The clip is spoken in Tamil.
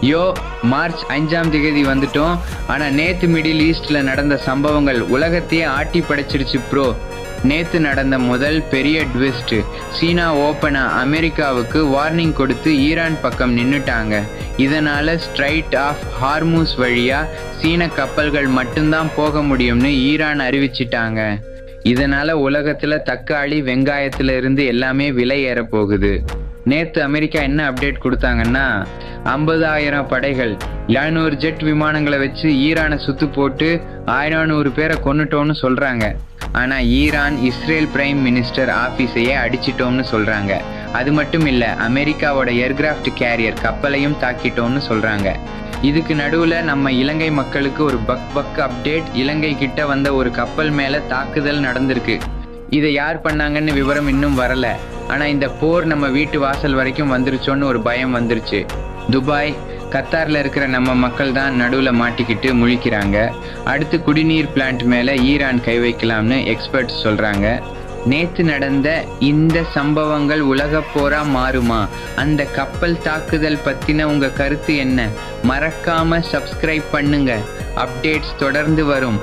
யோ மார்ச் 5ஆம் தேதி வந்துட்டோம். ஆனா நேத்து மிடில் ஈஸ்ட்ல நடந்த சம்பவங்கள் உலகத்தையே ஆட்டி படைச்சிருச்சு ப்ரோ. நேத்து நடந்த முதல் பெரிய ட்விஸ்ட், சீனா ஓப்பனா அமெரிக்காவுக்கு வார்னிங் கொடுத்து ஈரான் பக்கம் நின்னுட்டாங்க. இதனால ஸ்ட்ரைட் ஆஃப் ஹார்மூஸ் வழியா சீன கப்பல்கள் மட்டும்தான் போக முடியும்னு ஈரான் அறிவிச்சிட்டாங்க. இதனால உலகத்துல தக்காளி வெங்காயத்துல இருந்து எல்லாமே விலை ஏற போகுது. நேத்து அமெரிக்கா என்ன அப்டேட் கொடுத்தாங்கன்னா, 50,000 படைகள் 700 ஜெட் விமானங்களை வச்சு ஈரானை சுத்து போட்டு 1400 பேரை கொன்னுட்டோம்னு சொல்றாங்க. ஆனா ஈரான் இஸ்ரேல் பிரைம் மினிஸ்டர் ஆபீஸையே அடிச்சிட்டோம்னு சொல்றாங்க. அது மட்டும் இல்ல, அமெரிக்காவோட ஏர்கிராஃப்ட் கேரியர் கப்பலையும் தாக்கிட்டோம்னு சொல்றாங்க. இதுக்கு நடுவுல நம்ம இலங்கை மக்களுக்கு ஒரு பக் அப்டேட். இலங்கை கிட்ட வந்த ஒரு கப்பல் மேல தாக்குதல் நடந்திருக்கு. இதை யார் பண்ணாங்கன்னு விவரம் இன்னும் வரல. ஆனா இந்த போர் நம்ம வீட்டு வாசல் வரைக்கும் வந்துருச்சோன்னு ஒரு பயம் வந்துருச்சு. துபாய், கத்தார்ல இருக்கிற நம்ம மக்கள் தான் நடுவுல மாட்டிக்கிட்டு முழிக்கிறாங்க. அடுத்து குடிநீர் பிளான்ட் மேல ஈரான் கை வைக்கலாம்னு எக்ஸ்பர்ட்ஸ் சொல்றாங்க. நேத்து நடந்த இந்த சம்பவங்கள் உலக போரா மாறுமா? அந்த கப்பல் தாக்குதல் பத்தின உங்க கருத்து என்ன? மறக்காம சப்ஸ்கிரைப் பண்ணுங்க. அப்டேட்ஸ் தொடர்ந்து வரும்.